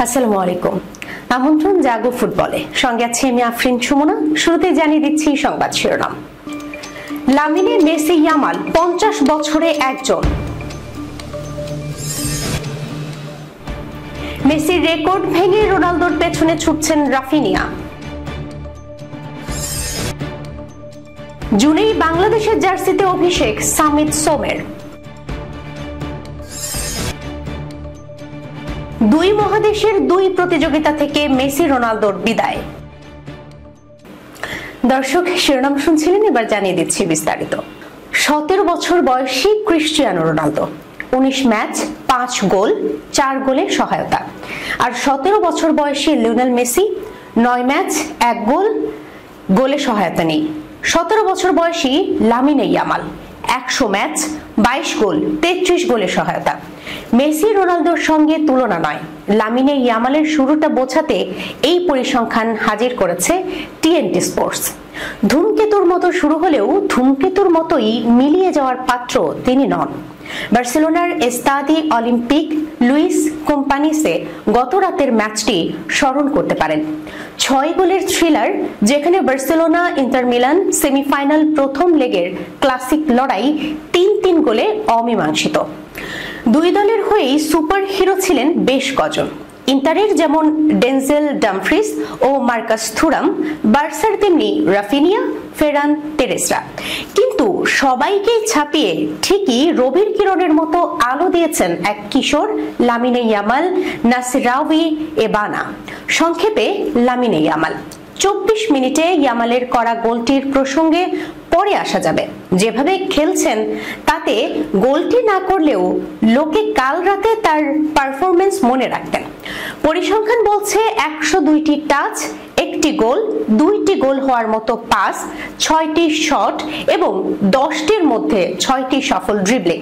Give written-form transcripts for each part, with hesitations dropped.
আসসালামু আলাইকুম। আমন্ত্রণ জাগো ফুটবলে, সঙ্গে আছি আমি আফরিন সুমনা। শুরুতে জানিয়ে দিচ্ছি সংবাদ শিরোনাম। লামিনে, মেসি, ইয়ামাল 50 বছরে একজন। মেসির রেকর্ড ভেঙে রোনালদোর পেছনে ছুটছেন রাফিনিয়া। জুনেই বাংলাদেশের জার্সিতে অভিষেক সামিত সোমের। দুই মহাদেশের দুই প্রতিযোগিতা থেকে মেসি রোনালদোর বিদায়। দর্শক, শিরোনাম শুনছিলেন, এবার জানিয়ে দিচ্ছি বিস্তারিত। 17 বছর বয়সী ক্রিস্টিয়ানো রোনালদো 19 ম্যাচ 5 গোল, 4 গোলে সহায়তা। আর 17 বছর বয়সী লিওনেল মেসি 9 ম্যাচ 1 গোল, গোলে সহায়তা নেই। 17 বছর বয়সী লামিনে ইয়ামাল 100 ম্যাচ 22 গোল, 33 গোলে সহায়তা। মেসি রোনালদোর সঙ্গে তুলনা নয়, লামিনে ইয়ামালের শুরুটা বোঝাতে এই পরিসংখ্যান হাজির করেছে টিএনটি স্পোর্টস। ধূমকেতুর মতো শুরু হলেও ধূমকেতুর মতোই মিলিয়ে যাওয়ার পাত্র তিনি নন। বার্সেলোনার এস্তাদি অলিম্পিক লুইস কোম্পানিসে গত রাতের ম্যাচটি স্মরণ করতে পারেন। 6 গোলের থ্রিলার, যেখানে বার্সেলোনা ইন্টার মিলান সেমিফাইনাল প্রথম লেগের ক্লাসিক লড়াই 3-3 গোলে অমীমাংসিত। দুই দলের হয়েই সুপার হিরো ছিলেন বেশ কজন। ইন্টারের যেমন ডেনজেল ডামফ্রিস ও মার্কাস থুরাম, বার্সার তেমনি রাফিনিয়া, ফেরান টেরেসরা। কিন্তু সবাইকেই ছাপিয়ে ঠিকই রবির কিরণের মতো আলো দিয়েছেন এক কিশোর লামিনে ইয়ামাল নাসিরাউই এবানা। সংক্ষেপে লামিনে ইয়ামাল। 24 মিনিটে ইয়ামালের করা গোলটির প্রসঙ্গে পরে আসা যাবে। যেভাবে খেলছেন তাতে গোলটি না করলেও লোকে কাল রাতে তার পারফরমেন্স মনে রাখতেন। পরিসংখ্যান বলছে 102টি টাচ, 1টি গোল, 2টি গোল হওয়ার মতো পাস, 6টি শট এবং 10টির মধ্যে 6টি সফল ড্রিবলিং।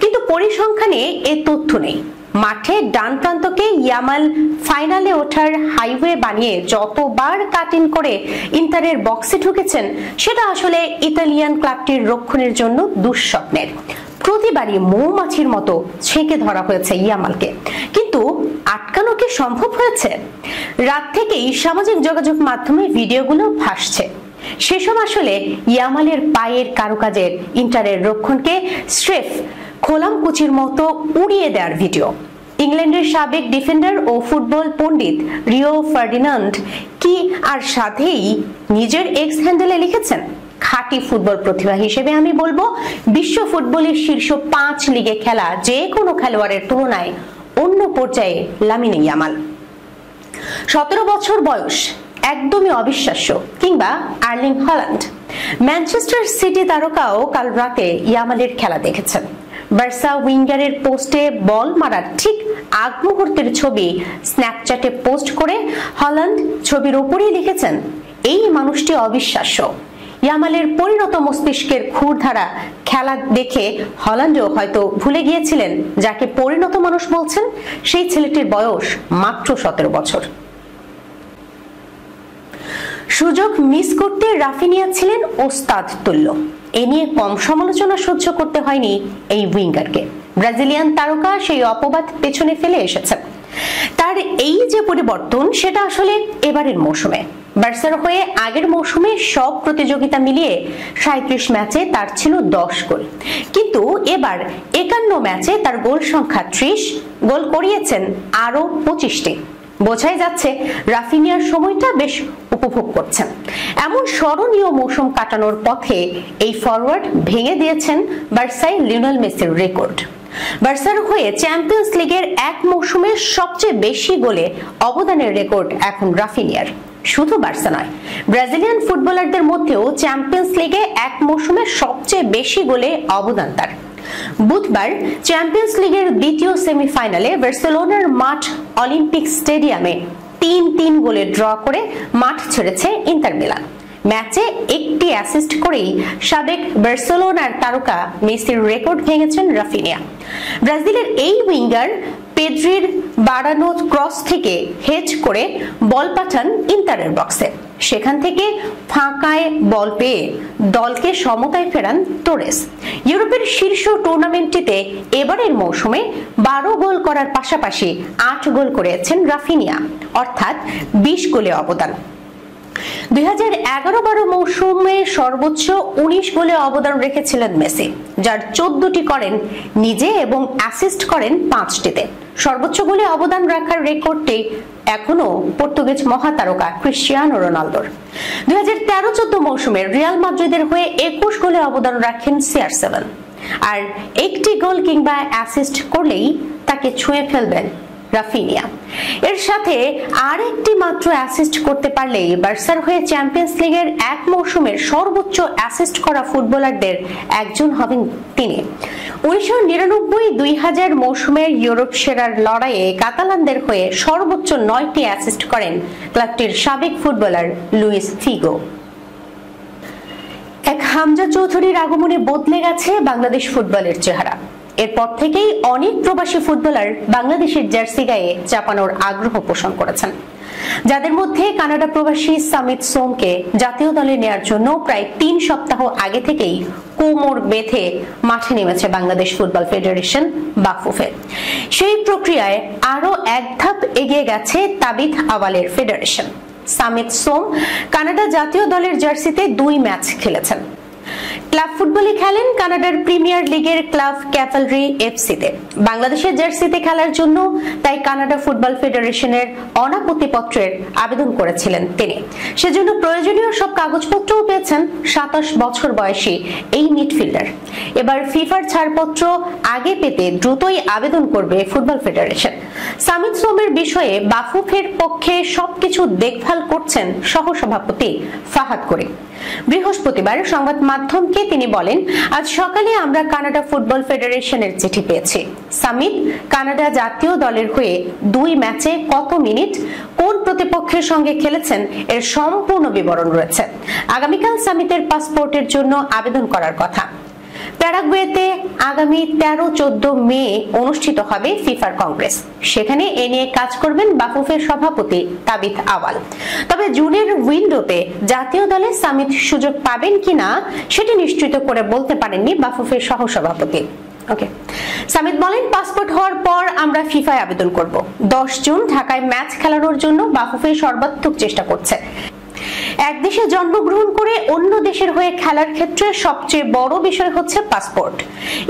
কিন্তু পরিসংখ্যানে এ তথ্য নেই। মাঠে ডান প্রান্তকে ইয়ামাল ফাইনালে ওঠার হাইওয়ে বানিয়ে যতবার কাটিং করে ইন্টারের বক্সে ঢুকেছেন, সেটা আসলে ইতালিয়ান ক্লাবটির রক্ষণের জন্য দুঃস্বপ্নের। প্রতিবারই মৌমাছির মতো ছেঁকে ধরা হয়েছে ইয়ামালকে, কিন্তু আটকানো কি সম্ভব হয়েছে? রাত থেকেই সামাজিক যোগাযোগ মাধ্যমে ভিডিওগুলো ভাসছে। সেসব আসলে ইয়ামালের পায়ের কারুকাজের ইন্টারের রক্ষণকে স্রেফ খোলামকুচির মতো উড়িয়ে দেওয়ার ভিডিও। ইংল্যান্ডের সাবেক ডিফেন্ডার ও ফুটবল পণ্ডিত রিও ফার্ডিনান্ড কি আর সাথেই নিজের এক্স হ্যান্ডেলে লিখেছেন, খাঁটি ফুটবল প্রতিভা হিসেবে আমি বলবো, বিশ্ব ফুটবলের শীর্ষ 5 লিগে খেলা যে কোনো খেলোয়াড়ের তুলনায় অন্য পর্যায়ে লামিনে ইয়ামাল। 17 বছর বয়স, একদমই অবিশ্বাস্য। কিংবা আর্লিং হল্যান্ড। ম্যানচেস্টার সিটি তারকাও কাল রাতে ইয়ামালের খেলা দেখেছেন। বার্সা উইঙ্গারের পোস্টে বল মারার ঠিক আগ মুহূর্তের ছবি স্ন্যাপচ্যাটে পোস্ট করে হল্যান্ড ছবির উপরেই লিখেছেন, এই মানুষটি অবিশ্বাস্য। ইয়ামালের পরিণত মস্তিষ্কের ক্ষুরধারা খেলা দেখে হল্যান্ডও হয়তো ভুলে গিয়েছিলেন যাকে পরিণত মানুষ বলছেন, সেই ছেলেটির বয়স মাত্র 17 বছর। সুযোগ মিস করতে রাফিনিয়া ছিলেন ওস্তাদ তুল্য। এ নিয়ে কম সমালোচনা সহ্য করতে হয়নি এই উইঙ্গারকে। ব্রাজিলিয়ান তারকা সেই অপবাদ পেছনে ফেলে এসেছেন। তার এই যে পরিবর্তন, সেটা আসলে এবারের মৌসুমে। বার্সার হয়ে আগের মৌসুমে সব প্রতিযোগিতা মিলিয়ে 37 ম্যাচে তার ছিল 10 গোল, কিন্তু এবার 51 ম্যাচে তার গোল সংখ্যা 30, গোল করিয়েছেন আরো 25টি। বোঝাই যাচ্ছে রাফিনিয়ার সময়টা বেশ উপভোগ করছেন। এমন স্মরণীয় মৌসুম কাটানোর পথে এই ফরওয়ার্ড ভেঙে দিয়েছেন বার্সায় লিওনেল মেসির রেকর্ড। বার্সার হয়ে চ্যাম্পিয়ন্স লিগের এক মৌসুমে সবচেয়ে বেশি গোলে অবদানের রেকর্ড এখন রাফিনিয়ার। শুধু বার্সা নয়, ব্রাজিলিয়ান ফুটবলারদের মধ্যেও চ্যাম্পিয়ন্স লিগে এক মৌসুমে সবচেয়ে বেশি গোলে অবদান তার। বুধবার চ্যাম্পিয়ন্স লিগের দ্বিতীয় সেমিফাইনালে বার্সেলোনার মাঠ অলিম্পিক স্টেডিয়ামে 3-3 গোলে ড্র করে মাঠ ছেড়েছে ইন্টার মিলান। ম্যাচে একটি অ্যাসিস্ট করেই সাবেক বার্সেলোনার তারকা মেসির রেকর্ড ভেঙেছেন রাফিনিয়া। ব্রাজিলের এই উইঙ্গার পেদ্রির বাড়ানো ক্রস থেকে হেড করে বল পাঠান ইন্টারের বক্সে। সেখান থেকে ফাঁকায় বল পেয়ে দলকে সমতায় ফেরান তোরেস। ইউরোপের শীর্ষ টুর্নামেন্টটিতে এবারের মৌসুমে 12 গোল করার পাশাপাশি 8 গোল করেছেন রাফিনিয়া, অর্থাৎ 20 গোলে অবদান। 2011-12 মৌসুমে সর্বোচ্চ 19 গোলে অবদান রেখেছিলেন মেসি, যার 14টি করেন নিজে এবং অ্যাসিস্ট করেন 5টিতে। সর্বোচ্চ গোলে অবদান রাখার রেকর্ডটি এখনো পর্তুগিজ মহাতারকা ক্রিস্টিয়ানো রোনালদোর। 2013-14 মৌসুমে রিয়াল মাদ্রিদের হয়ে 21 গোলে অবদান রাখেন CR7, আর একটি গোল কিংবা অ্যাসিস্ট করলেই তাকে ছুঁয়ে ফেলবেন রাফিনিয়া। এর সাথে আরেকটি মাত্র অ্যাসিস্ট করতে পারলেই বার্সার হয়ে চ্যাম্পিয়ন্স লিগের এক মৌসুমের সর্বোচ্চ অ্যাসিস্ট করা ফুটবলারদের একজন হবেন তিনি। 1999-2000 মৌসুমের ইউরোপ সেরার লড়াইয়ে কাতালানদের হয়ে সর্বোচ্চ 9টি অ্যাসিস্ট করেন ক্লাবটির সাবেক ফুটবলার লুইস ফিগো। এক হামজা চৌধুরীর আগমনে বদলে গেছে বাংলাদেশ ফুটবলের চেহারা। এরপর থেকেই অনেক প্রবাসী ফুটবলার বাংলাদেশের জার্সি গায়ে চাপানোর আগ্রহ পোষণ করেছেন, যাদের মধ্যে কানাডা প্রবাসী সামিত সোমকে জাতীয় দলে নেয়ার জন্য প্রায় 3 সপ্তাহ আগে থেকেই কোমর বেঁধে মাঠে নেমেছে বাংলাদেশ ফুটবল ফেডারেশন বাফুফে। সেই প্রক্রিয়ায় আরো এক ধাপ এগিয়ে গেছে তাবিথ আওয়ালের ফেডারেশন। সামিত সোম কানাডা জাতীয় দলের জার্সিতে 2 ম্যাচ খেলেছেন। ক্লাব ফুটবলে খেলেন কানাডার প্রিমিয়ার লিগের ক্লাব ক্যাভালরি এফসিতে। বাংলাদেশের জার্সিতে খেলার জন্য তাই কানাডা ফুটবল ফেডারেশনের অনাপত্তিপত্রের আবেদন করেছিলেন তিনি। সেজন্য প্রয়োজনীয় সব কাগজপত্রও পেয়েছেন 27 বছর বয়সী এই মিডফিল্ডার। এবার ফিফার ছাড়পত্র আগে পেতে দ্রুতই আবেদন করবে ফুটবল ফেডারেশন। সামিত সোমের বিষয়ে বাফুফের পক্ষে সবকিছু দেখভাল করছেন সহসভাপতি ফাহাদ করিম। বৃহস্পতিবার সংবাদ মাধ্যমকে তিনি বলেন, আজ সকালে আমরা কানাডা ফুটবল ফেডারেশনের চিঠি পেয়েছি। সামিত কানাডা জাতীয় দলের হয়ে 2 ম্যাচে কত মিনিট কোন প্রতিপক্ষের সঙ্গে খেলেছেন এর সম্পূর্ণ বিবরণ রয়েছে। আগামীকাল সামিতের পাসপোর্টের জন্য আবেদন করার কথা। প্যারাগুয়েতে আগামী 13-14 মে অনুষ্ঠিত হবে ফিফার কংগ্রেস। সেখানে এ নিয়ে কাজ করবেন বাফুফের সভাপতি তাবিথ আওয়াল। তবে জুনের উইন্ডোতে জাতীয় দলে সামিত সুযোগ পাবেন কিনা সেটি নিশ্চিত করে বলতে পারেননি বাফুফের সহসভাপতি। সামিত বলেন, পাসপোর্ট হওয়ার পর আমরা ফিফায় আবেদন করব। 10 জুন ঢাকায় ম্যাচ খেলানোর জন্য বাফুফে সর্বাত্মক চেষ্টা করছে। এক দেশে জন্মগ্রহণ করে অন্য দেশের হয়ে খেলার ক্ষেত্রে সবচেয়ে বড় বিষয় হচ্ছে পাসপোর্ট।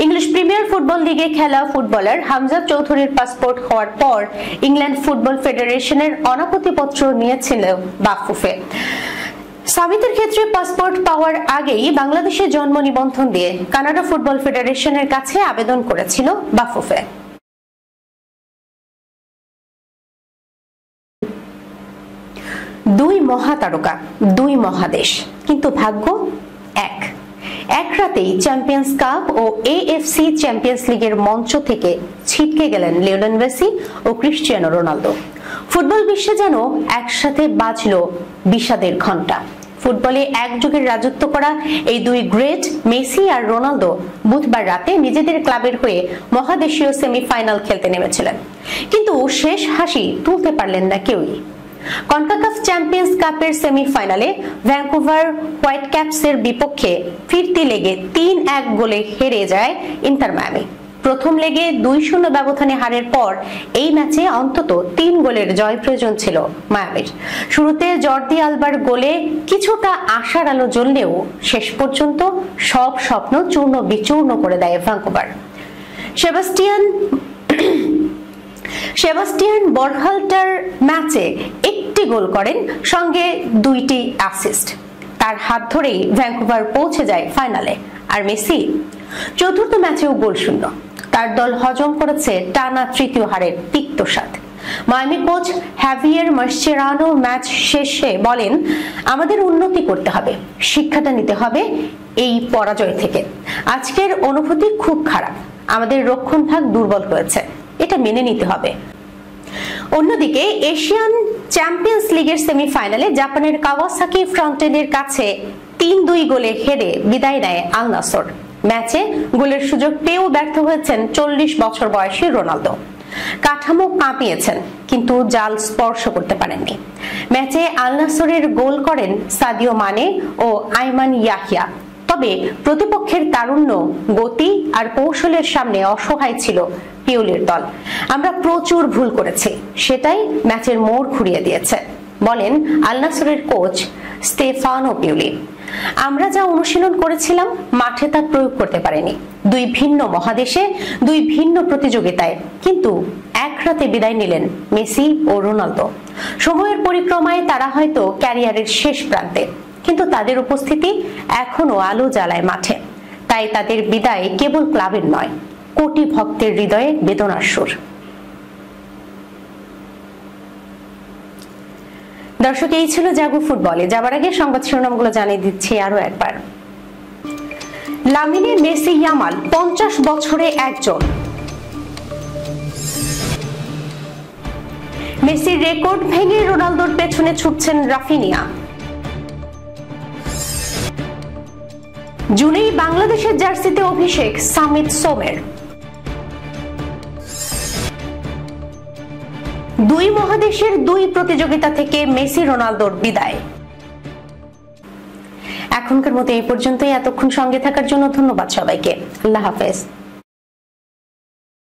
ইংলিশ প্রিমিয়ার ফুটবল লিগে খেলা ফুটবলার হামজা চৌধুরীর পাসপোর্ট হওয়ার পর ইংল্যান্ড ফুটবল ফেডারেশনের অনাপত্তিপত্র নিয়েছিল বাফুফে। সামিতের ক্ষেত্রে পাসপোর্ট পাওয়ার আগেই বাংলাদেশে জন্ম নিবন্ধন দিয়ে কানাডা ফুটবল ফেডারেশনের কাছে আবেদন করেছিল বাফুফে। দুই মহাতারকা, 2 মহাদেশ, কিন্তু ভাগ্য এক রাতেই চ্যাম্পিয়ন্স কাপ ও এএফসি চ্যাম্পিয়ন্স লিগের মঞ্চ থেকে ছিটকে গেলেন লিওনেল মেসি ও ক্রিস্টিয়ানো রোনালদো। ফুটবল বিশ্বে যেন একসাথে বাজলো বিষাদের ঘণ্টা। ফুটবলে এক যুগের রাজত্ব করা এই 2 গ্রেট মেসি আর রোনালদো বুধবার রাতে নিজেদের ক্লাবের হয়ে মহাদেশীয় সেমিফাইনাল খেলতে নেমেছিলেন, কিন্তু শেষ হাসি তুলতে পারলেন না কেউই। কনকাকাফ চ্যাম্পিয়ন্স কাপের সেমিফাইনালে ভ্যাঙ্কুভার হোয়াইটক্যাপসের বিপক্ষে ফিরতি লেগে 3-1 গোলে হেরে যায় ইন্টার মায়ামি। প্রথম লেগে 2-0 ব্যবধানে হারের পর এই ম্যাচে অন্তত 3 গোলের জয় প্রয়োজন ছিল মায়ামির। শুরুতে জর্দি আলবার গোলে কিছুটা আশার আলো জ্বললেও শেষ পর্যন্ত সব স্বপ্ন চূর্ণ বিচূর্ণ করে দেয় ভ্যাঙ্কুভার। সেবাস্টিয়ান বরহাল্টার ম্যাচে 1টি গোল করেন, সঙ্গে 2টি অ্যাসিস্ট। তার হাত ধরেই ভ্যাঙ্কুভার পৌঁছে যায় ফাইনালে। আর মেসি চতুর্থ ম্যাচেও গোল শূন্য। তার দল হজম করেছে টানা 3য় হারের তিক্ত স্বাদ। Miami coach Javier Mascherano match শেষে বলেন, আমাদের উন্নতি করতে হবে, শিক্ষাটা নিতে হবে এই পরাজয় থেকে। আজকের অনুভূতি খুব খারাপ, আমাদের রক্ষণভাগ দুর্বল হয়েছে, এটা মেনে নিতে হবে। অন্যদিকে এশিয়ান চ্যাম্পিয়ন্স লিগের সেমিফাইনালে জাপানের কাওয়াসাকি ফ্রন্টেনের কাছে 3-2 গোলে হেরে বিদায় নেয় আল নাসর। ম্যাচে গোলের সুযোগ পেয়েও ব্যর্থ হয়েছেন 40 বছর বয়সী রোনালদো। কাঠামো কাঁপিয়েছেন কিন্তু জাল স্পর্শ করতে পারেননি। ম্যাচে আল নাসরের গোল করেন সাদিও মানে ও আইমান ইয়াহিয়া। তবে প্রতিপক্ষের তারুণ্য, গতি আর কৌশলের সামনে অসহায় ছিল পিওলির দল। আমরা প্রচুর ভুল করেছি, সেটাই ম্যাচের মোড় ঘুরিয়ে দিয়েছে, বলেন আল নাসরের কোচ স্তেফানো পিওলি। আমরা যা অনুশীলন করেছিলাম মাঠে তা প্রয়োগ করতে পারিনি। দুই ভিন্ন মহাদেশে, দুই ভিন্ন প্রতিযোগিতায়, কিন্তু এক রাতে বিদায় নিলেন মেসি ও রোনালদো। সময়ের পরিক্রমায় তারা হয়তো ক্যারিয়ারের শেষ প্রান্তে, কিন্তু তাদের উপস্থিতি এখনো আলো জ্বালায় মাঠে। তাই তাদের বিদায় কেবল ক্লাবের নয়, কোটি ভক্তের হৃদয়ে বেদনার সুর। দর্শক, এই ছিল জাগো ফুটবলে। যাবার আগে সংবাদ শিরোনামগুলো জানিয়ে দিচ্ছি আরো একবার। লামিনে মেসি ইয়ামাল 50 বছরে একজন। মেসির রেকর্ড ভেঙে রোনালদোর পেছনে ছুটছেন রাফিনিয়া। জুনেই বাংলাদেশের জার্সিতে অভিষেক সামিত সোমের। দুই মহাদেশের দুই প্রতিযোগিতা থেকে মেসি রোনালদোর বিদায়। এখনকার মতো এই পর্যন্তই। এতক্ষণ সঙ্গে থাকার জন্য ধন্যবাদ সবাইকে। আল্লাহ হাফেজ।